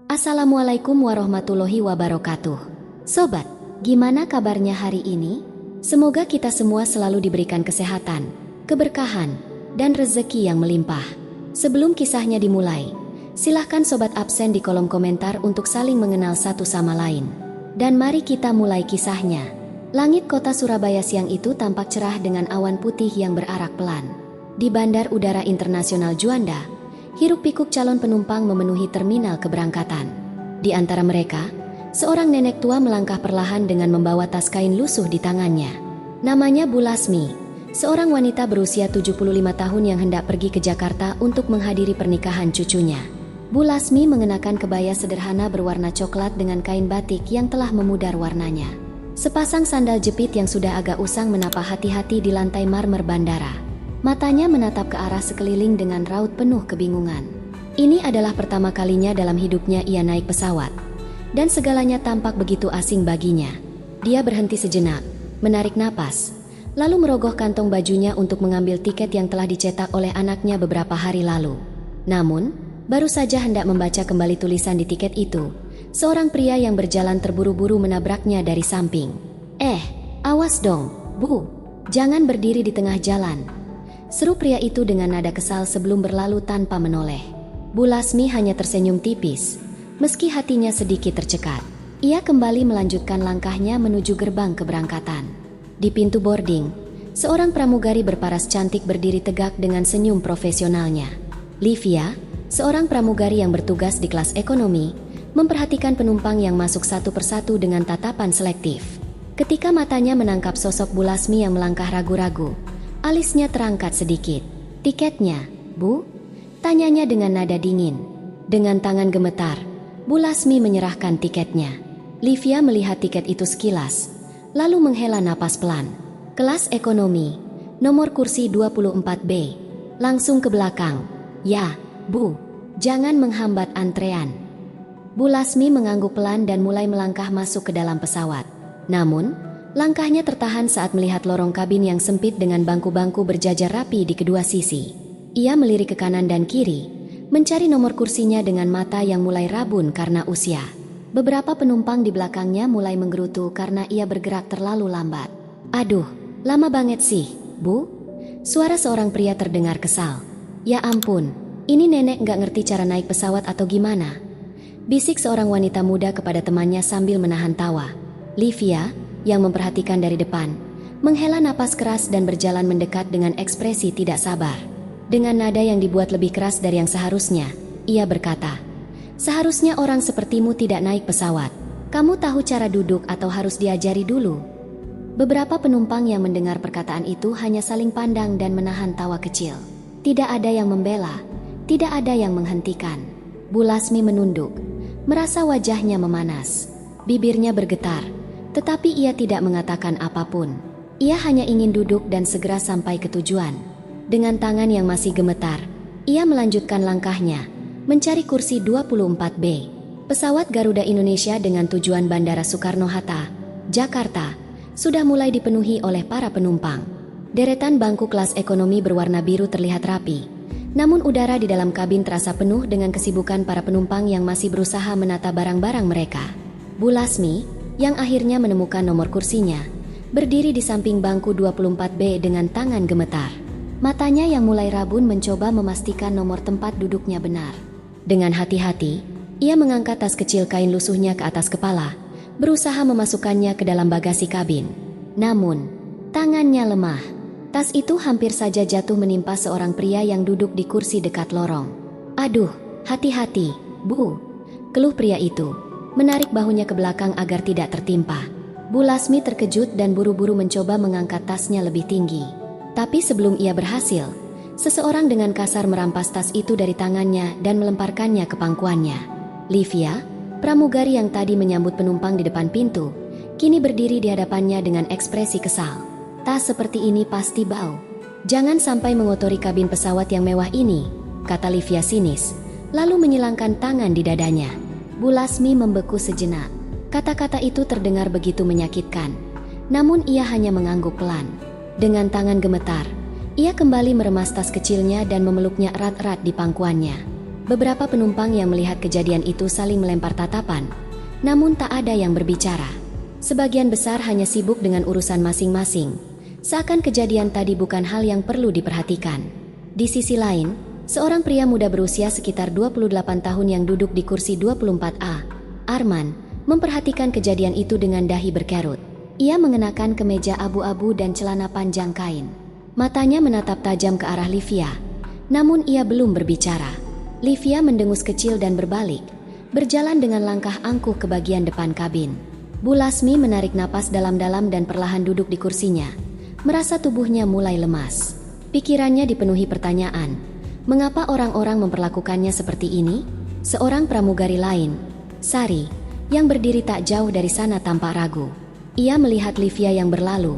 Assalamualaikum warahmatullahi wabarakatuh. Sobat, gimana kabarnya hari ini? Semoga kita semua selalu diberikan kesehatan, keberkahan, dan rezeki yang melimpah. Sebelum kisahnya dimulai, silahkan sobat absen di kolom komentar untuk saling mengenal satu sama lain. Dan mari kita mulai kisahnya. Langit kota Surabaya siang itu tampak cerah dengan awan putih yang berarak pelan. Di Bandar Udara Internasional Juanda, hiruk-pikuk calon penumpang memenuhi terminal keberangkatan. Di antara mereka, seorang nenek tua melangkah perlahan dengan membawa tas kain lusuh di tangannya. Namanya Bu Lasmi, seorang wanita berusia 75 tahun yang hendak pergi ke Jakarta untuk menghadiri pernikahan cucunya. Bu Lasmi mengenakan kebaya sederhana berwarna coklat dengan kain batik yang telah memudar warnanya. Sepasang sandal jepit yang sudah agak usang menapa hati-hati di lantai marmer bandara. Matanya menatap ke arah sekeliling dengan raut penuh kebingungan. Ini adalah pertama kalinya dalam hidupnya ia naik pesawat. Dan segalanya tampak begitu asing baginya. Dia berhenti sejenak, menarik napas, lalu merogoh kantong bajunya untuk mengambil tiket yang telah dicetak oleh anaknya beberapa hari lalu. Namun, baru saja hendak membaca kembali tulisan di tiket itu, seorang pria yang berjalan terburu-buru menabraknya dari samping. Awas dong, Bu, jangan berdiri di tengah jalan, seru pria itu dengan nada kesal sebelum berlalu tanpa menoleh. Bu Lasmi hanya tersenyum tipis, meski hatinya sedikit tercekat. Ia kembali melanjutkan langkahnya menuju gerbang keberangkatan. Di pintu boarding, seorang pramugari berparas cantik berdiri tegak dengan senyum profesionalnya. Livia, seorang pramugari yang bertugas di kelas ekonomi, memperhatikan penumpang yang masuk satu persatu dengan tatapan selektif. Ketika matanya menangkap sosok Bu Lasmi yang melangkah ragu-ragu, alisnya terangkat sedikit. "Tiketnya, Bu?" tanyanya dengan nada dingin. Dengan tangan gemetar, Bu Lasmi menyerahkan tiketnya. Livia melihat tiket itu sekilas, lalu menghela napas pelan. "Kelas ekonomi, nomor kursi 24B. Langsung ke belakang." "Ya, Bu, jangan menghambat antrean." Bu Lasmi mengangguk pelan dan mulai melangkah masuk ke dalam pesawat. Namun, langkahnya tertahan saat melihat lorong kabin yang sempit dengan bangku-bangku berjajar rapi di kedua sisi. Ia melirik ke kanan dan kiri, mencari nomor kursinya dengan mata yang mulai rabun karena usia. Beberapa penumpang di belakangnya mulai menggerutu karena ia bergerak terlalu lambat. "Aduh, lama banget sih, Bu." Suara seorang pria terdengar kesal. "Ya ampun, ini nenek nggak ngerti cara naik pesawat atau gimana?" bisik seorang wanita muda kepada temannya sambil menahan tawa. Livia, yang memperhatikan dari depan, menghela napas keras dan berjalan mendekat dengan ekspresi tidak sabar. Dengan nada yang dibuat lebih keras dari yang seharusnya, ia berkata, "Seharusnya orang sepertimu tidak naik pesawat. Kamu tahu cara duduk atau harus diajari dulu?" Beberapa penumpang yang mendengar perkataan itu hanya saling pandang dan menahan tawa kecil. Tidak ada yang membela, tidak ada yang menghentikan. Bu Lasmi menunduk, merasa wajahnya memanas. Bibirnya bergetar, tetapi ia tidak mengatakan apapun. Ia hanya ingin duduk dan segera sampai ke tujuan. Dengan tangan yang masih gemetar, ia melanjutkan langkahnya, mencari kursi 24B. Pesawat Garuda Indonesia dengan tujuan Bandara Soekarno-Hatta, Jakarta, sudah mulai dipenuhi oleh para penumpang. Deretan bangku kelas ekonomi berwarna biru terlihat rapi. Namun udara di dalam kabin terasa penuh dengan kesibukan para penumpang yang masih berusaha menata barang-barang mereka. Bu Lasmi, yang akhirnya menemukan nomor kursinya, berdiri di samping bangku 24B dengan tangan gemetar. Matanya yang mulai rabun mencoba memastikan nomor tempat duduknya benar. Dengan hati-hati, ia mengangkat tas kecil kain lusuhnya ke atas kepala, berusaha memasukkannya ke dalam bagasi kabin. Namun, tangannya lemah. Tas itu hampir saja jatuh menimpa seorang pria yang duduk di kursi dekat lorong. "Aduh, hati-hati, Bu," keluh pria itu, menarik bahunya ke belakang agar tidak tertimpa. Bu Lasmi terkejut dan buru-buru mencoba mengangkat tasnya lebih tinggi. Tapi sebelum ia berhasil, seseorang dengan kasar merampas tas itu dari tangannya dan melemparkannya ke pangkuannya. Livia, pramugari yang tadi menyambut penumpang di depan pintu, kini berdiri di hadapannya dengan ekspresi kesal. "Tas seperti ini pasti bau. Jangan sampai mengotori kabin pesawat yang mewah ini," kata Livia sinis, lalu menyilangkan tangan di dadanya. Bu Lasmi membeku sejenak. Kata-kata itu terdengar begitu menyakitkan. Namun ia hanya mengangguk pelan. Dengan tangan gemetar, ia kembali meremas tas kecilnya dan memeluknya erat-erat di pangkuannya. Beberapa penumpang yang melihat kejadian itu saling melempar tatapan, namun tak ada yang berbicara. Sebagian besar hanya sibuk dengan urusan masing-masing, seakan kejadian tadi bukan hal yang perlu diperhatikan. Di sisi lain, seorang pria muda berusia sekitar 28 tahun yang duduk di kursi 24A, Arman, memperhatikan kejadian itu dengan dahi berkerut. Ia mengenakan kemeja abu-abu dan celana panjang kain. Matanya menatap tajam ke arah Livia, namun ia belum berbicara. Livia mendengus kecil dan berbalik, berjalan dengan langkah angkuh ke bagian depan kabin. Bu Lasmi menarik napas dalam-dalam dan perlahan duduk di kursinya, merasa tubuhnya mulai lemas. Pikirannya dipenuhi pertanyaan, mengapa orang-orang memperlakukannya seperti ini? Seorang pramugari lain, Sari, yang berdiri tak jauh dari sana tampak ragu. Ia melihat Livia yang berlalu,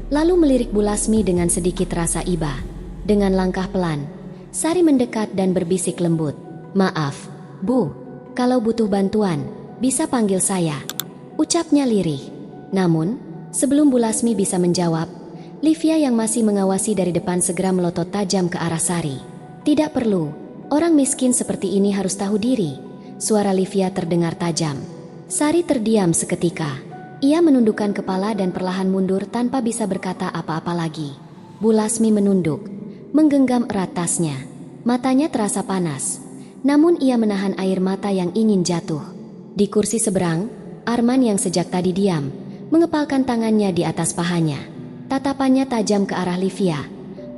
lalu melirik Bu Lasmi dengan sedikit rasa iba. Dengan langkah pelan, Sari mendekat dan berbisik lembut. "Maaf, Bu, kalau butuh bantuan, bisa panggil saya," ucapnya lirih. Namun, sebelum Bu Lasmi bisa menjawab, Livia yang masih mengawasi dari depan segera melotot tajam ke arah Sari. "Tidak perlu, orang miskin seperti ini harus tahu diri," suara Livia terdengar tajam. Sari terdiam seketika. Ia menundukkan kepala dan perlahan mundur tanpa bisa berkata apa-apa lagi. Bu Lasmi menunduk, menggenggam erat tasnya. Matanya terasa panas, namun ia menahan air mata yang ingin jatuh. Di kursi seberang, Arman yang sejak tadi diam, mengepalkan tangannya di atas pahanya. Tatapannya tajam ke arah Livia,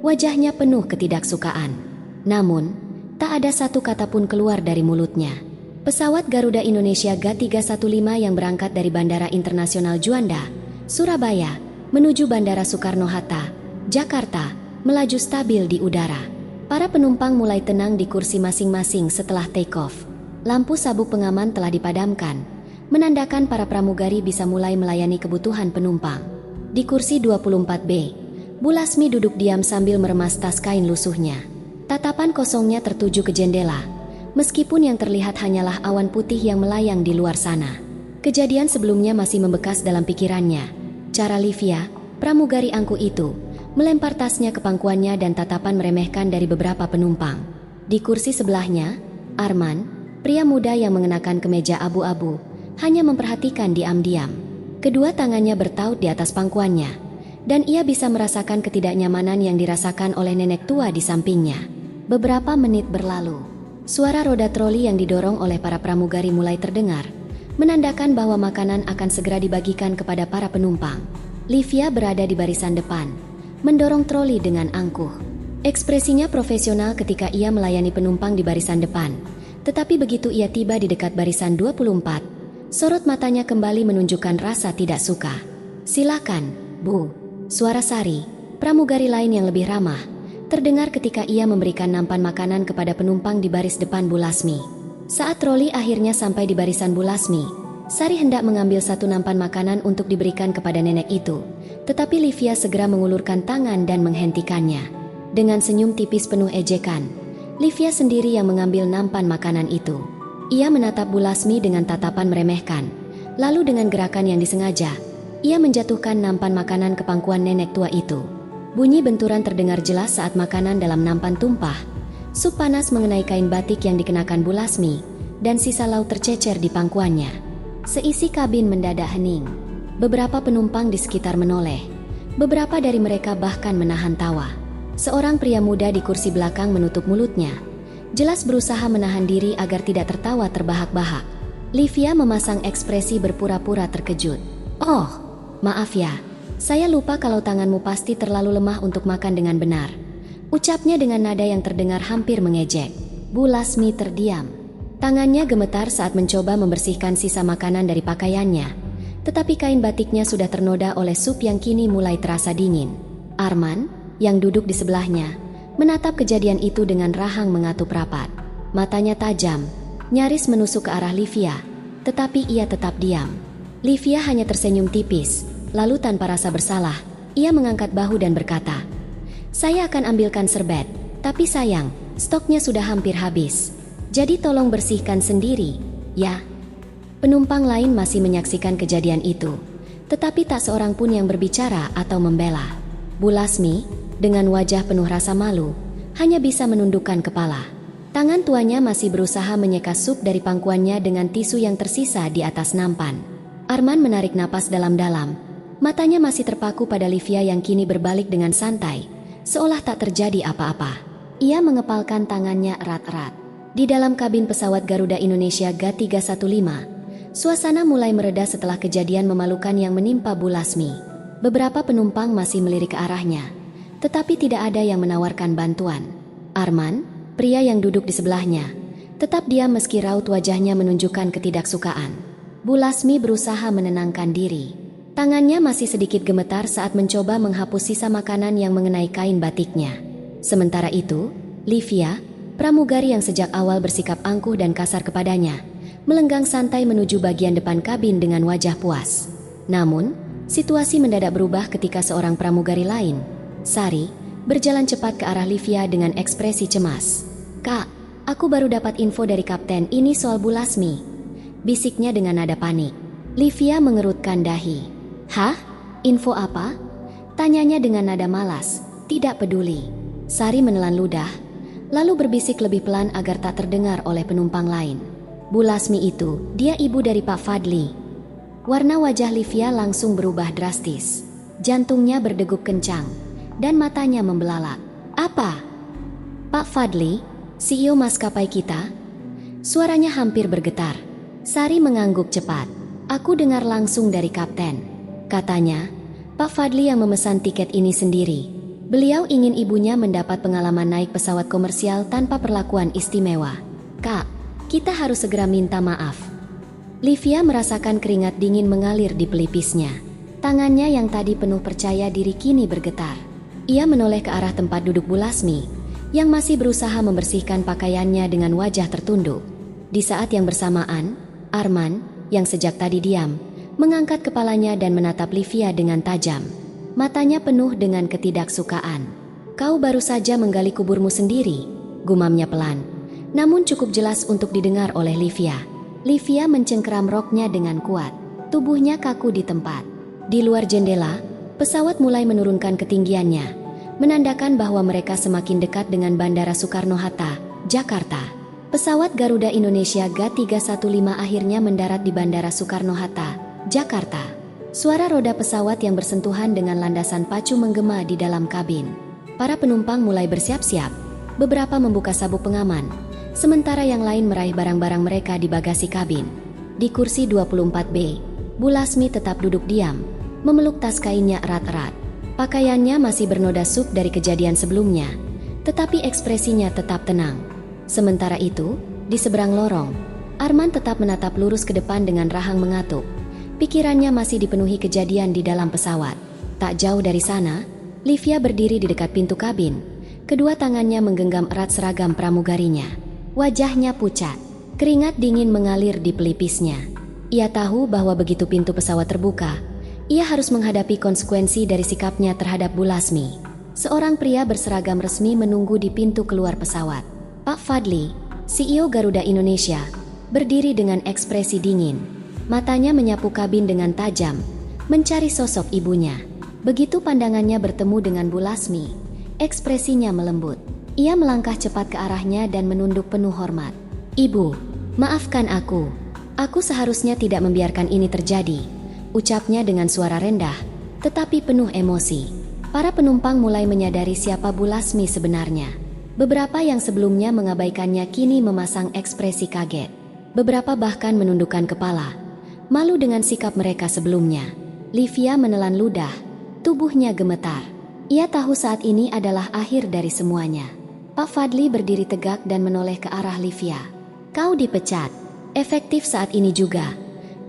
wajahnya penuh ketidaksukaan. Namun, tak ada satu kata pun keluar dari mulutnya. Pesawat Garuda Indonesia G315 yang berangkat dari Bandara Internasional Juanda, Surabaya, menuju Bandara Soekarno-Hatta, Jakarta, melaju stabil di udara. Para penumpang mulai tenang di kursi masing-masing setelah take off. Lampu sabuk pengaman telah dipadamkan, menandakan para pramugari bisa mulai melayani kebutuhan penumpang. Di kursi 24B, Bu Lasmi duduk diam sambil meremas tas kain lusuhnya. Tatapan kosongnya tertuju ke jendela, meskipun yang terlihat hanyalah awan putih yang melayang di luar sana. Kejadian sebelumnya masih membekas dalam pikirannya. Cara Livia, pramugari angkuh itu, melempar tasnya ke pangkuannya dan tatapan meremehkan dari beberapa penumpang. Di kursi sebelahnya, Arman, pria muda yang mengenakan kemeja abu-abu, hanya memperhatikan diam-diam. Kedua tangannya bertaut di atas pangkuannya, dan ia bisa merasakan ketidaknyamanan yang dirasakan oleh nenek tua di sampingnya. Beberapa menit berlalu, suara roda troli yang didorong oleh para pramugari mulai terdengar, menandakan bahwa makanan akan segera dibagikan kepada para penumpang. Livia berada di barisan depan, mendorong troli dengan angkuh. Ekspresinya profesional ketika ia melayani penumpang di barisan depan. Tetapi begitu ia tiba di dekat barisan 24, sorot matanya kembali menunjukkan rasa tidak suka. "Silakan, Bu," suara Sari, pramugari lain yang lebih ramah, terdengar ketika ia memberikan nampan makanan kepada penumpang di baris depan Bu Lasmi. Saat troli akhirnya sampai di barisan Bu Lasmi, Sari hendak mengambil satu nampan makanan untuk diberikan kepada nenek itu. Tetapi Livia segera mengulurkan tangan dan menghentikannya. Dengan senyum tipis penuh ejekan, Livia sendiri yang mengambil nampan makanan itu. Ia menatap Bu Lasmi dengan tatapan meremehkan. Lalu dengan gerakan yang disengaja, ia menjatuhkan nampan makanan ke pangkuan nenek tua itu. Bunyi benturan terdengar jelas saat makanan dalam nampan tumpah. Sup panas mengenai kain batik yang dikenakan Bu Lasmi, dan sisa lauk tercecer di pangkuannya. Seisi kabin mendadak hening. Beberapa penumpang di sekitar menoleh. Beberapa dari mereka bahkan menahan tawa. Seorang pria muda di kursi belakang menutup mulutnya, jelas berusaha menahan diri agar tidak tertawa terbahak-bahak. Livia memasang ekspresi berpura-pura terkejut. "Oh, maaf ya, saya lupa kalau tanganmu pasti terlalu lemah untuk makan dengan benar," ucapnya dengan nada yang terdengar hampir mengejek. Bu Lasmi terdiam. Tangannya gemetar saat mencoba membersihkan sisa makanan dari pakaiannya. Tetapi kain batiknya sudah ternoda oleh sup yang kini mulai terasa dingin. Arman, yang duduk di sebelahnya, menatap kejadian itu dengan rahang mengatup rapat. Matanya tajam, nyaris menusuk ke arah Livia, tetapi ia tetap diam. Livia hanya tersenyum tipis, lalu tanpa rasa bersalah, ia mengangkat bahu dan berkata, "Saya akan ambilkan serbet, tapi sayang, stoknya sudah hampir habis. Jadi tolong bersihkan sendiri, ya." Penumpang lain masih menyaksikan kejadian itu, tetapi tak seorang pun yang berbicara atau membela. Bu Lasmi, dengan wajah penuh rasa malu, hanya bisa menundukkan kepala. Tangan tuanya masih berusaha menyeka sup dari pangkuannya dengan tisu yang tersisa di atas nampan. Arman menarik napas dalam-dalam. Matanya masih terpaku pada Livia yang kini berbalik dengan santai, seolah tak terjadi apa-apa. Ia mengepalkan tangannya erat-erat. Di dalam kabin pesawat Garuda Indonesia G315, suasana mulai mereda setelah kejadian memalukan yang menimpa Bu Lasmi. Beberapa penumpang masih melirik ke arahnya, tetapi tidak ada yang menawarkan bantuan. Arman, pria yang duduk di sebelahnya, tetap diam meski raut wajahnya menunjukkan ketidaksukaan. Bu Lasmi berusaha menenangkan diri. Tangannya masih sedikit gemetar saat mencoba menghapus sisa makanan yang mengenai kain batiknya. Sementara itu, Livia, pramugari yang sejak awal bersikap angkuh dan kasar kepadanya, melenggang santai menuju bagian depan kabin dengan wajah puas. Namun, situasi mendadak berubah ketika seorang pramugari lain, Sari, berjalan cepat ke arah Livia dengan ekspresi cemas. "Kak, aku baru dapat info dari kapten ini soal Bu Lasmi," bisiknya dengan nada panik. Livia mengerutkan dahi. "Hah? Info apa?" tanyanya dengan nada malas, tidak peduli. Sari menelan ludah, lalu berbisik lebih pelan agar tak terdengar oleh penumpang lain. "Bu Lasmi itu, dia ibu dari Pak Fadli." Warna wajah Livia langsung berubah drastis. Jantungnya berdegup kencang, dan matanya membelalak. "Apa? Pak Fadli, CEO maskapai kita?" Suaranya hampir bergetar. Sari mengangguk cepat. "Aku dengar langsung dari kapten. Katanya, Pak Fadli yang memesan tiket ini sendiri. Beliau ingin ibunya mendapat pengalaman naik pesawat komersial tanpa perlakuan istimewa. Kak, kita harus segera minta maaf." Livia merasakan keringat dingin mengalir di pelipisnya. Tangannya yang tadi penuh percaya diri kini bergetar. Ia menoleh ke arah tempat duduk Bu Lasmi, yang masih berusaha membersihkan pakaiannya dengan wajah tertunduk. Di saat yang bersamaan, Arman, yang sejak tadi diam, mengangkat kepalanya dan menatap Livia dengan tajam. Matanya penuh dengan ketidaksukaan. "Kau baru saja menggali kuburmu sendiri," gumamnya pelan, namun cukup jelas untuk didengar oleh Livia. Livia mencengkeram roknya dengan kuat. Tubuhnya kaku di tempat. Di luar jendela, pesawat mulai menurunkan ketinggiannya, menandakan bahwa mereka semakin dekat dengan Bandara Soekarno-Hatta, Jakarta. Pesawat Garuda Indonesia G315 akhirnya mendarat di Bandara Soekarno-Hatta, Jakarta. Suara roda pesawat yang bersentuhan dengan landasan pacu menggema di dalam kabin. Para penumpang mulai bersiap-siap. Beberapa membuka sabuk pengaman, sementara yang lain meraih barang-barang mereka di bagasi kabin. Di kursi 24B, Bu Lasmi tetap duduk diam, memeluk tas kainnya erat-erat. Pakaiannya masih bernoda sup dari kejadian sebelumnya, tetapi ekspresinya tetap tenang. Sementara itu, di seberang lorong, Arman tetap menatap lurus ke depan dengan rahang mengatuk. Pikirannya masih dipenuhi kejadian di dalam pesawat. Tak jauh dari sana, Livia berdiri di dekat pintu kabin. Kedua tangannya menggenggam erat seragam pramugarinya. Wajahnya pucat, keringat dingin mengalir di pelipisnya. Ia tahu bahwa begitu pintu pesawat terbuka, ia harus menghadapi konsekuensi dari sikapnya terhadap Bu Lasmi. Seorang pria berseragam resmi menunggu di pintu keluar pesawat. Pak Fadli, CEO Garuda Indonesia, berdiri dengan ekspresi dingin. Matanya menyapu kabin dengan tajam, mencari sosok ibunya. Begitu pandangannya bertemu dengan Bu Lasmi, ekspresinya melembut. Ia melangkah cepat ke arahnya dan menunduk penuh hormat. "Ibu, maafkan aku. Aku seharusnya tidak membiarkan ini terjadi," ucapnya dengan suara rendah, tetapi penuh emosi. Para penumpang mulai menyadari siapa Bu Lasmi sebenarnya. Beberapa yang sebelumnya mengabaikannya kini memasang ekspresi kaget. Beberapa bahkan menundukkan kepala, malu dengan sikap mereka sebelumnya. Livia menelan ludah, tubuhnya gemetar. Ia tahu saat ini adalah akhir dari semuanya. Pak Fadli berdiri tegak dan menoleh ke arah Livia. "Kau dipecat. Efektif saat ini juga,"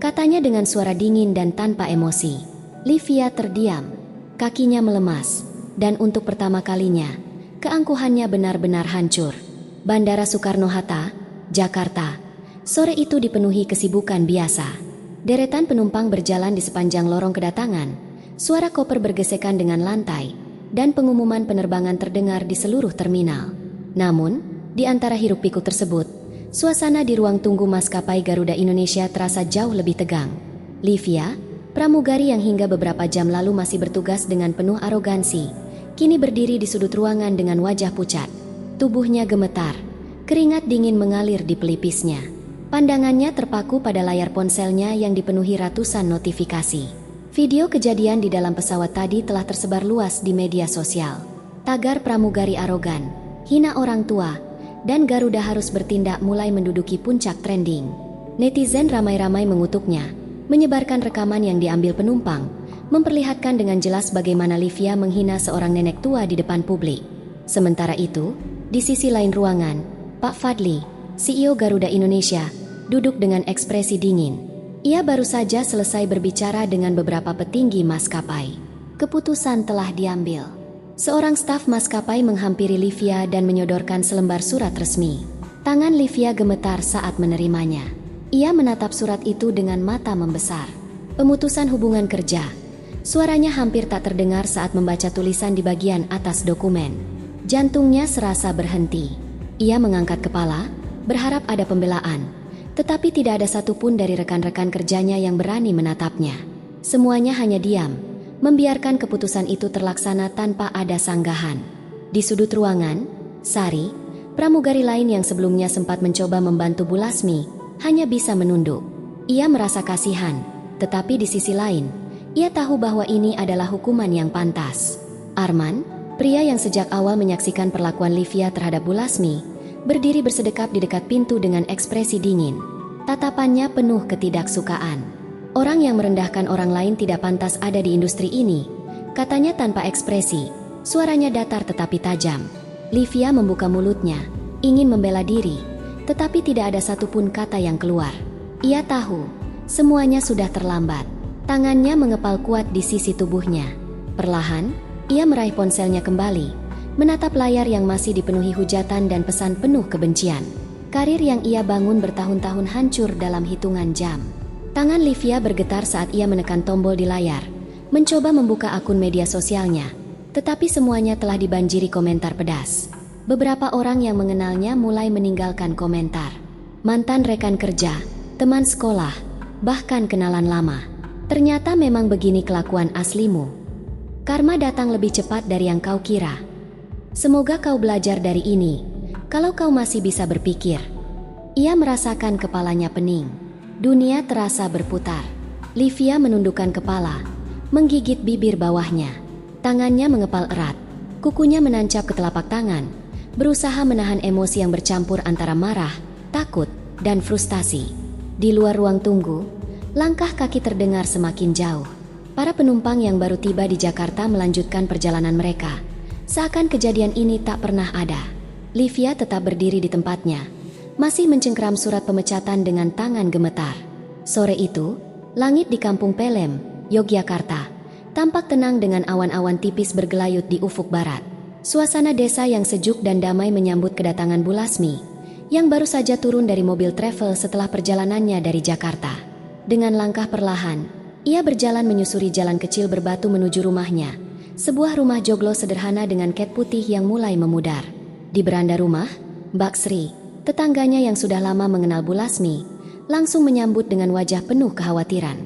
katanya dengan suara dingin dan tanpa emosi. Livia terdiam, kakinya melemas, dan untuk pertama kalinya, keangkuhannya benar-benar hancur. Bandara Soekarno-Hatta, Jakarta. Sore itu dipenuhi kesibukan biasa. Deretan penumpang berjalan di sepanjang lorong kedatangan. Suara koper bergesekan dengan lantai, dan pengumuman penerbangan terdengar di seluruh terminal. Namun, di antara hiruk-pikuk tersebut, suasana di ruang tunggu maskapai Garuda Indonesia terasa jauh lebih tegang. Livia, pramugari yang hingga beberapa jam lalu masih bertugas dengan penuh arogansi, kini berdiri di sudut ruangan dengan wajah pucat. Tubuhnya gemetar, Keringat dingin mengalir di pelipisnya. Pandangannya terpaku pada layar ponselnya yang dipenuhi ratusan notifikasi. Video kejadian di dalam pesawat tadi telah tersebar luas di media sosial. Tagar pramugari arogan, hina orang tua, dan Garuda harus bertindak mulai menduduki puncak trending. Netizen ramai-ramai mengutuknya, menyebarkan rekaman yang diambil penumpang, memperlihatkan dengan jelas bagaimana Livia menghina seorang nenek tua di depan publik. Sementara itu, di sisi lain ruangan, Pak Fadli, CEO Garuda Indonesia, duduk dengan ekspresi dingin. Ia baru saja selesai berbicara dengan beberapa petinggi maskapai. Keputusan telah diambil. Seorang staf maskapai menghampiri Livia dan menyodorkan selembar surat resmi. Tangan Livia gemetar saat menerimanya. Ia menatap surat itu dengan mata membesar. Pemutusan hubungan kerja. Suaranya hampir tak terdengar saat membaca tulisan di bagian atas dokumen. Jantungnya serasa berhenti. Ia mengangkat kepala, berharap ada pembelaan, tetapi tidak ada satupun dari rekan-rekan kerjanya yang berani menatapnya. Semuanya hanya diam, membiarkan keputusan itu terlaksana tanpa ada sanggahan. Di sudut ruangan, Sari, pramugari lain yang sebelumnya sempat mencoba membantu Bu Lasmi, hanya bisa menunduk. Ia merasa kasihan, tetapi di sisi lain, ia tahu bahwa ini adalah hukuman yang pantas. Arman, pria yang sejak awal menyaksikan perlakuan Livia terhadap Bu Lasmi, berdiri bersedekap di dekat pintu dengan ekspresi dingin. Tatapannya penuh ketidaksukaan. Orang yang merendahkan orang lain tidak pantas ada di industri ini, katanya tanpa ekspresi, suaranya datar tetapi tajam. Livia membuka mulutnya, ingin membela diri, tetapi tidak ada satupun kata yang keluar. Ia tahu, semuanya sudah terlambat. Tangannya mengepal kuat di sisi tubuhnya. Perlahan, ia meraih ponselnya kembali, menatap layar yang masih dipenuhi hujatan dan pesan penuh kebencian. Karir yang ia bangun bertahun-tahun hancur dalam hitungan jam. Tangan Livia bergetar saat ia menekan tombol di layar, mencoba membuka akun media sosialnya, tetapi semuanya telah dibanjiri komentar pedas. Beberapa orang yang mengenalnya mulai meninggalkan komentar. Mantan rekan kerja, teman sekolah, bahkan kenalan lama. Ternyata memang begini kelakuan aslimu. Karma datang lebih cepat dari yang kau kira. Semoga kau belajar dari ini, kalau kau masih bisa berpikir. Ia merasakan kepalanya pening. Dunia terasa berputar. Livia menundukkan kepala, menggigit bibir bawahnya. Tangannya mengepal erat, kukunya menancap ke telapak tangan, berusaha menahan emosi yang bercampur antara marah, takut, dan frustasi. Di luar ruang tunggu, langkah kaki terdengar semakin jauh. Para penumpang yang baru tiba di Jakarta melanjutkan perjalanan mereka. Seakan kejadian ini tak pernah ada. Livia tetap berdiri di tempatnya, masih mencengkram surat pemecatan dengan tangan gemetar. Sore itu, langit di Kampung Pelem, Yogyakarta, tampak tenang dengan awan-awan tipis bergelayut di ufuk barat. Suasana desa yang sejuk dan damai menyambut kedatangan Bu Lasmi, yang baru saja turun dari mobil travel setelah perjalanannya dari Jakarta. Dengan langkah perlahan, ia berjalan menyusuri jalan kecil berbatu menuju rumahnya. Sebuah rumah joglo sederhana dengan cat putih yang mulai memudar. Di beranda rumah, Mbak Sri, tetangganya yang sudah lama mengenal Bu Lasmi, langsung menyambut dengan wajah penuh kekhawatiran.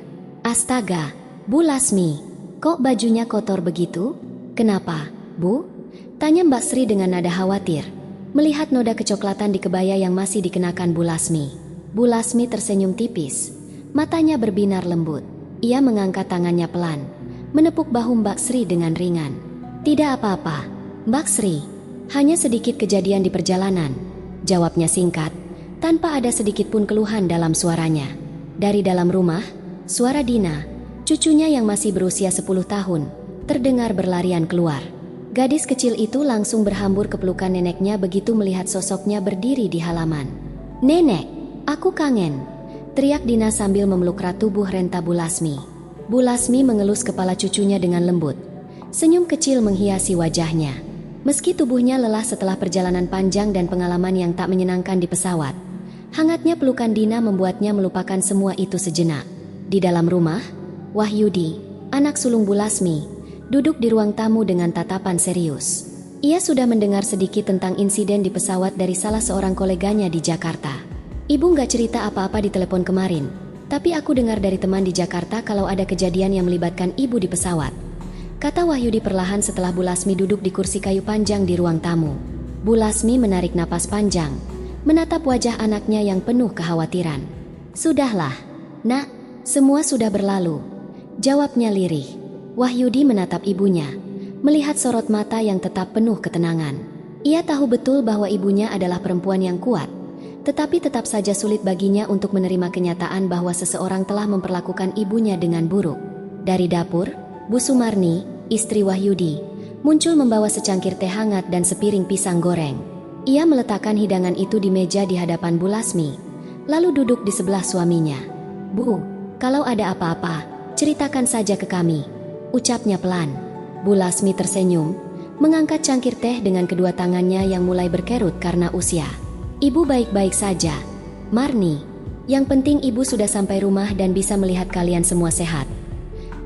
Astaga, Bu Lasmi, kok bajunya kotor begitu? Kenapa, Bu? Tanya Mbak Sri dengan nada khawatir, melihat noda kecoklatan di kebaya yang masih dikenakan Bu Lasmi. Bu Lasmi tersenyum tipis, matanya berbinar lembut. Ia mengangkat tangannya pelan, menepuk bahu Mbak Sri dengan ringan. Tidak apa-apa, Mbak Sri, hanya sedikit kejadian di perjalanan, jawabnya singkat, tanpa ada sedikit pun keluhan dalam suaranya. Dari dalam rumah, suara Dina, cucunya yang masih berusia 10 tahun, terdengar berlarian keluar. Gadis kecil itu langsung berhambur ke pelukan neneknya begitu melihat sosoknya berdiri di halaman. "Nenek, aku kangen," teriak Dina sambil memeluk erat tubuh renta Bu Lasmi. Bu Lasmi mengelus kepala cucunya dengan lembut. Senyum kecil menghiasi wajahnya. Meski tubuhnya lelah setelah perjalanan panjang dan pengalaman yang tak menyenangkan di pesawat, hangatnya pelukan Dina membuatnya melupakan semua itu sejenak. Di dalam rumah, Wahyudi, anak sulung Bu Lasmi, duduk di ruang tamu dengan tatapan serius. Ia sudah mendengar sedikit tentang insiden di pesawat dari salah seorang koleganya di Jakarta. "Ibu nggak cerita apa-apa di telepon kemarin, tapi aku dengar dari teman di Jakarta kalau ada kejadian yang melibatkan ibu di pesawat," kata Wahyudi perlahan setelah Bu Lasmi duduk di kursi kayu panjang di ruang tamu. Bu Lasmi menarik napas panjang, menatap wajah anaknya yang penuh kekhawatiran. "Sudahlah, Nak, semua sudah berlalu," jawabnya lirih. Wahyudi menatap ibunya, melihat sorot mata yang tetap penuh ketenangan. Ia tahu betul bahwa ibunya adalah perempuan yang kuat, tetapi tetap saja sulit baginya untuk menerima kenyataan bahwa seseorang telah memperlakukan ibunya dengan buruk. Dari dapur, Bu Sumarni, istri Wahyudi, muncul membawa secangkir teh hangat dan sepiring pisang goreng. Ia meletakkan hidangan itu di meja di hadapan Bu Lasmi, lalu duduk di sebelah suaminya. "Bu, kalau ada apa-apa, ceritakan saja ke kami," ucapnya pelan. Bu Lasmi tersenyum, mengangkat cangkir teh dengan kedua tangannya yang mulai berkerut karena usia. "Ibu baik-baik saja, Marni. Yang penting ibu sudah sampai rumah dan bisa melihat kalian semua sehat,"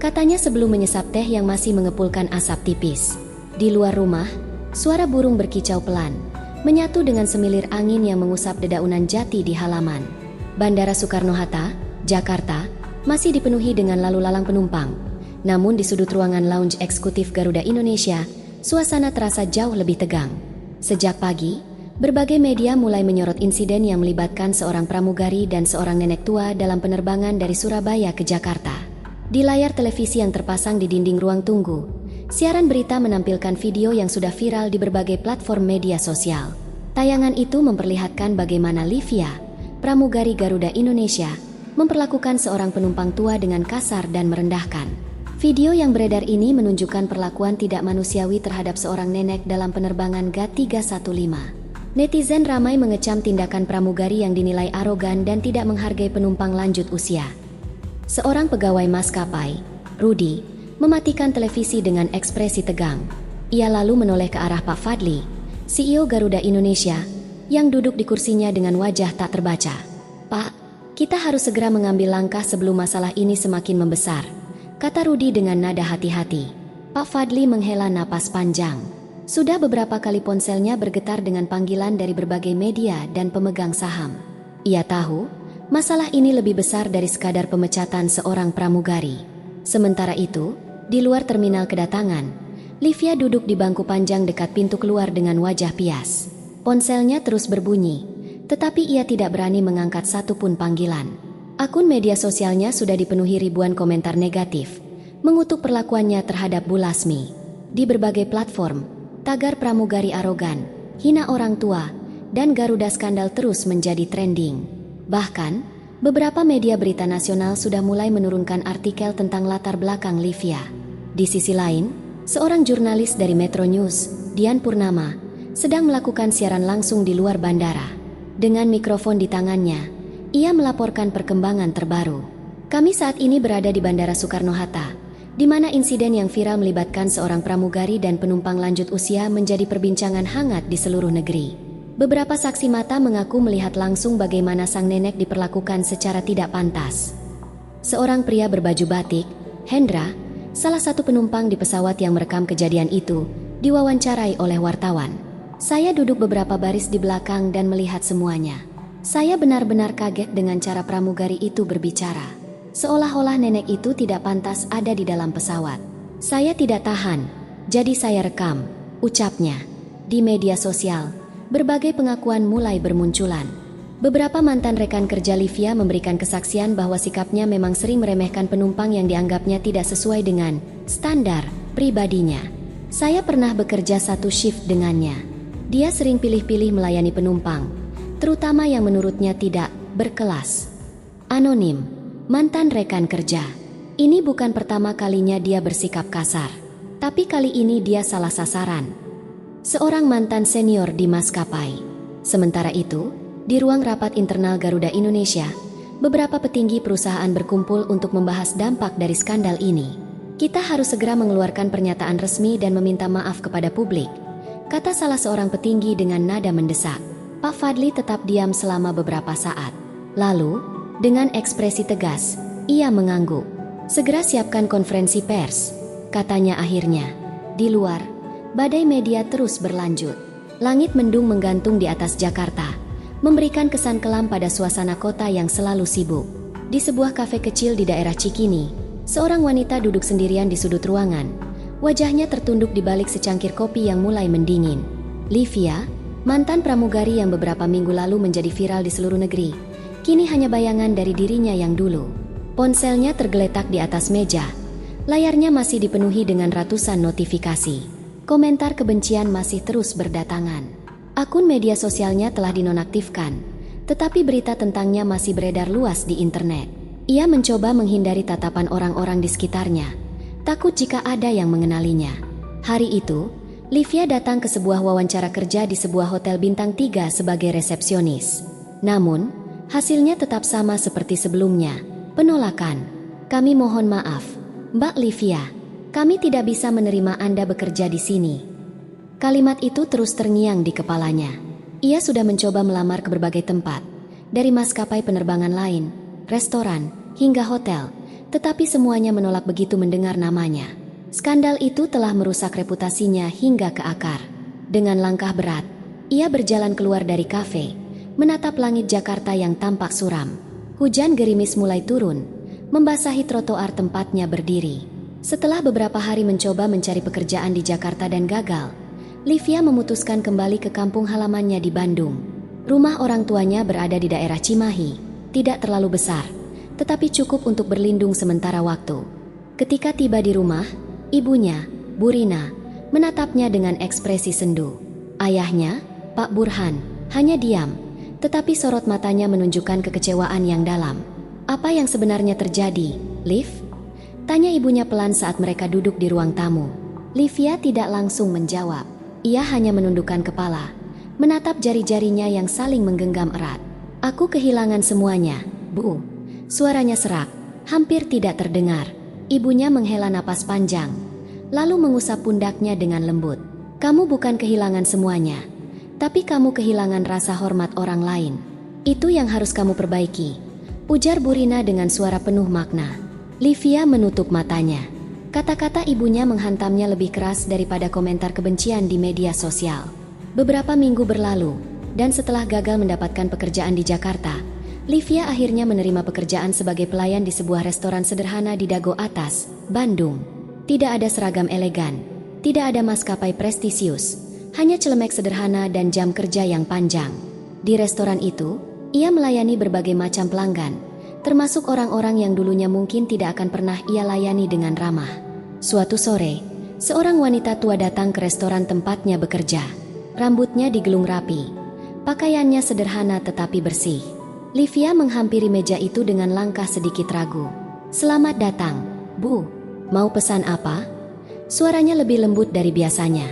katanya sebelum menyesap teh yang masih mengepulkan asap tipis. Di luar rumah, suara burung berkicau pelan, menyatu dengan semilir angin yang mengusap dedaunan jati di halaman. Bandara Soekarno-Hatta, Jakarta, masih dipenuhi dengan lalu lalang penumpang. Namun di sudut ruangan lounge eksekutif Garuda Indonesia, suasana terasa jauh lebih tegang. Sejak pagi, berbagai media mulai menyorot insiden yang melibatkan seorang pramugari dan seorang nenek tua dalam penerbangan dari Surabaya ke Jakarta. Di layar televisi yang terpasang di dinding ruang tunggu, siaran berita menampilkan video yang sudah viral di berbagai platform media sosial. Tayangan itu memperlihatkan bagaimana Livia, pramugari Garuda Indonesia, memperlakukan seorang penumpang tua dengan kasar dan merendahkan. Video yang beredar ini menunjukkan perlakuan tidak manusiawi terhadap seorang nenek dalam penerbangan GA315. Netizen ramai mengecam tindakan pramugari yang dinilai arogan dan tidak menghargai penumpang lanjut usia. Seorang pegawai maskapai, Rudi, mematikan televisi dengan ekspresi tegang. Ia lalu menoleh ke arah Pak Fadli, CEO Garuda Indonesia, yang duduk di kursinya dengan wajah tak terbaca. "Pak, kita harus segera mengambil langkah sebelum masalah ini semakin membesar," kata Rudi dengan nada hati-hati. Pak Fadli menghela napas panjang. Sudah beberapa kali ponselnya bergetar dengan panggilan dari berbagai media dan pemegang saham. Ia tahu, masalah ini lebih besar dari sekadar pemecatan seorang pramugari. Sementara itu, di luar terminal kedatangan, Livia duduk di bangku panjang dekat pintu keluar dengan wajah pias. Ponselnya terus berbunyi, tetapi ia tidak berani mengangkat satupun panggilan. Akun media sosialnya sudah dipenuhi ribuan komentar negatif, mengutuk perlakuannya terhadap Bu Lasmi. Di berbagai platform, tagar pramugari arogan, hina orang tua, dan Garuda skandal terus menjadi trending. Bahkan, beberapa media berita nasional sudah mulai menurunkan artikel tentang latar belakang Livia. Di sisi lain, seorang jurnalis dari Metro News, Dian Purnama, sedang melakukan siaran langsung di luar bandara. Dengan mikrofon di tangannya, ia melaporkan perkembangan terbaru. "Kami saat ini berada di Bandara Soekarno-Hatta, di mana insiden yang viral melibatkan seorang pramugari dan penumpang lanjut usia menjadi perbincangan hangat di seluruh negeri. Beberapa saksi mata mengaku melihat langsung bagaimana sang nenek diperlakukan secara tidak pantas." Seorang pria berbaju batik, Hendra, salah satu penumpang di pesawat yang merekam kejadian itu, diwawancarai oleh wartawan. "Saya duduk beberapa baris di belakang dan melihat semuanya. Saya benar-benar kaget dengan cara pramugari itu berbicara. Seolah-olah nenek itu tidak pantas ada di dalam pesawat. Saya tidak tahan, jadi saya rekam," ucapnya. Di media sosial, berbagai pengakuan mulai bermunculan. Beberapa mantan rekan kerja Livia memberikan kesaksian bahwa sikapnya memang sering meremehkan penumpang yang dianggapnya tidak sesuai dengan standar pribadinya. "Saya pernah bekerja satu shift dengannya. Dia sering pilih-pilih melayani penumpang, terutama yang menurutnya tidak berkelas." Anonim, mantan rekan kerja. Ini bukan pertama kalinya dia bersikap kasar, tapi kali ini dia salah sasaran. Seorang mantan senior di maskapai. Sementara itu, di ruang rapat internal Garuda Indonesia, beberapa petinggi perusahaan berkumpul untuk membahas dampak dari skandal ini. "Kita harus segera mengeluarkan pernyataan resmi dan meminta maaf kepada publik," kata salah seorang petinggi dengan nada mendesak. Pak Fadli tetap diam selama beberapa saat. Lalu, dengan ekspresi tegas, ia mengangguk. "Segera siapkan konferensi pers," katanya akhirnya. Di luar, badai media terus berlanjut. Langit mendung menggantung di atas Jakarta, memberikan kesan kelam pada suasana kota yang selalu sibuk. Di sebuah kafe kecil di daerah Cikini, seorang wanita duduk sendirian di sudut ruangan. Wajahnya tertunduk di balik secangkir kopi yang mulai mendingin. "Livia, Mantan pramugari yang beberapa minggu lalu menjadi viral di seluruh negeri, kini hanya bayangan dari dirinya yang dulu. Ponselnya tergeletak di atas meja. Layarnya masih dipenuhi dengan ratusan notifikasi. Komentar kebencian masih terus berdatangan. Akun media sosialnya telah dinonaktifkan, tetapi berita tentangnya masih beredar luas di internet. Ia mencoba menghindari tatapan orang-orang di sekitarnya, takut jika ada yang mengenalinya. Hari itu, Livia datang ke sebuah wawancara kerja di sebuah hotel bintang 3 sebagai resepsionis. Namun, hasilnya tetap sama seperti sebelumnya, penolakan. "Kami mohon maaf, Mbak Livia, kami tidak bisa menerima Anda bekerja di sini." Kalimat itu terus terngiang di kepalanya. Ia sudah mencoba melamar ke berbagai tempat, dari maskapai penerbangan lain, restoran, hingga hotel, tetapi semuanya menolak begitu mendengar namanya. Skandal itu telah merusak reputasinya hingga ke akar. Dengan langkah berat, ia berjalan keluar dari kafe, menatap langit Jakarta yang tampak suram. Hujan gerimis mulai turun, membasahi trotoar tempatnya berdiri. Setelah beberapa hari mencoba mencari pekerjaan di Jakarta dan gagal, Livia memutuskan kembali ke kampung halamannya di Bandung. Rumah orang tuanya berada di daerah Cimahi, tidak terlalu besar, tetapi cukup untuk berlindung sementara waktu. Ketika tiba di rumah, ibunya, Bu Rina, menatapnya dengan ekspresi sendu. Ayahnya, Pak Burhan, hanya diam, tetapi sorot matanya menunjukkan kekecewaan yang dalam. "Apa yang sebenarnya terjadi, Liv?" tanya ibunya pelan saat mereka duduk di ruang tamu. Livia tidak langsung menjawab. Ia hanya menundukkan kepala, menatap jari-jarinya yang saling menggenggam erat. "Aku kehilangan semuanya, Bu." Suaranya serak, hampir tidak terdengar. Ibunya menghela napas panjang, lalu mengusap pundaknya dengan lembut. "Kamu bukan kehilangan semuanya, tapi kamu kehilangan rasa hormat orang lain. Itu yang harus kamu perbaiki," ujar Bu Rina dengan suara penuh makna. Livia menutup matanya. Kata-kata ibunya menghantamnya lebih keras daripada komentar kebencian di media sosial. Beberapa minggu berlalu, dan setelah gagal mendapatkan pekerjaan di Jakarta, Livia akhirnya menerima pekerjaan sebagai pelayan di sebuah restoran sederhana di Dago Atas, Bandung. Tidak ada seragam elegan, tidak ada maskapai prestisius, hanya celemek sederhana dan jam kerja yang panjang. Di restoran itu, ia melayani berbagai macam pelanggan, termasuk orang-orang yang dulunya mungkin tidak akan pernah ia layani dengan ramah. Suatu sore, seorang wanita tua datang ke restoran tempatnya bekerja. Rambutnya digelung rapi, pakaiannya sederhana tetapi bersih. Livia menghampiri meja itu dengan langkah sedikit ragu. "Selamat datang, Bu. Mau pesan apa?" Suaranya lebih lembut dari biasanya.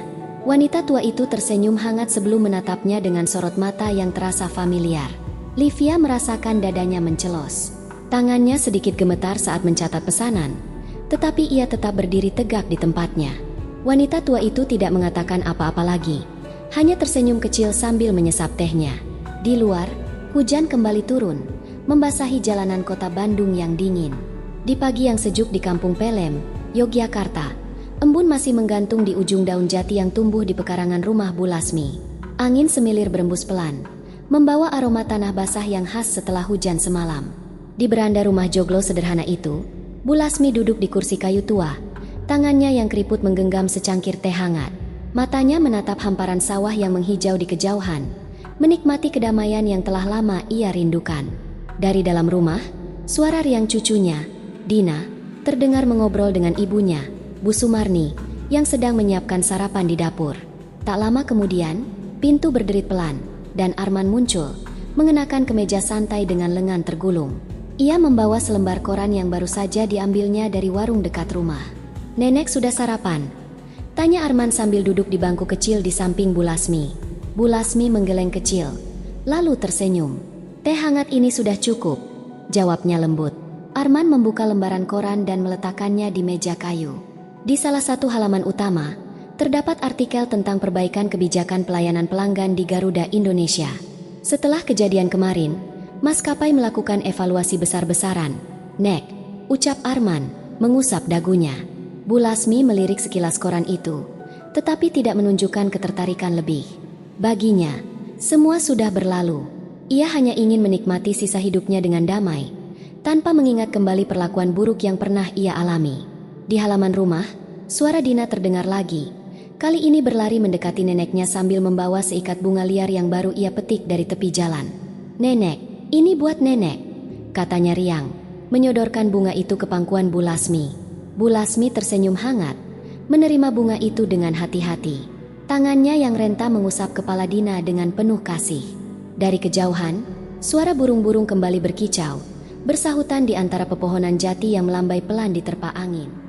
Wanita tua itu tersenyum hangat sebelum menatapnya dengan sorot mata yang terasa familiar. Livia merasakan dadanya mencelos. Tangannya sedikit gemetar saat mencatat pesanan, tetapi ia tetap berdiri tegak di tempatnya. Wanita tua itu tidak mengatakan apa-apa lagi, hanya tersenyum kecil sambil menyesap tehnya. Di luar, hujan kembali turun, membasahi jalanan kota Bandung yang dingin. Di pagi yang sejuk di Kampung Pelem, Yogyakarta, embun masih menggantung di ujung daun jati yang tumbuh di pekarangan rumah Bu Lasmi. Angin semilir berembus pelan, membawa aroma tanah basah yang khas setelah hujan semalam. Di beranda rumah joglo sederhana itu, Bu Lasmi duduk di kursi kayu tua, tangannya yang keriput menggenggam secangkir teh hangat. Matanya menatap hamparan sawah yang menghijau di kejauhan, menikmati kedamaian yang telah lama ia rindukan. Dari dalam rumah, suara riang cucunya, Dina, terdengar mengobrol dengan ibunya, Bu Sumarni, yang sedang menyiapkan sarapan di dapur. Tak lama kemudian, pintu berderit pelan, dan Arman muncul, mengenakan kemeja santai dengan lengan tergulung. Ia membawa selembar koran yang baru saja diambilnya dari warung dekat rumah. "Nenek sudah sarapan?" tanya Arman sambil duduk di bangku kecil di samping Bu Lasmi. Bu Lasmi menggeleng kecil, lalu tersenyum. "Teh hangat ini sudah cukup," jawabnya lembut. Arman membuka lembaran koran dan meletakkannya di meja kayu. Di salah satu halaman utama, terdapat artikel tentang perbaikan kebijakan pelayanan pelanggan di Garuda Indonesia. Setelah kejadian kemarin, maskapai melakukan evaluasi besar-besaran. "Nek," ucap Arman, mengusap dagunya. Bu Lasmi melirik sekilas koran itu, tetapi tidak menunjukkan ketertarikan lebih. Baginya, semua sudah berlalu. Ia hanya ingin menikmati sisa hidupnya dengan damai, tanpa mengingat kembali perlakuan buruk yang pernah ia alami. Di halaman rumah, suara Dina terdengar lagi. Kali ini berlari mendekati neneknya sambil membawa seikat bunga liar yang baru ia petik dari tepi jalan. "Nenek, ini buat nenek," katanya riang, menyodorkan bunga itu ke pangkuan Bu Lasmi. Bu Lasmi tersenyum hangat, menerima bunga itu dengan hati-hati. Tangannya yang renta mengusap kepala Dina dengan penuh kasih. Dari kejauhan, suara burung-burung kembali berkicau, bersahutan di antara pepohonan jati yang melambai pelan diterpa angin.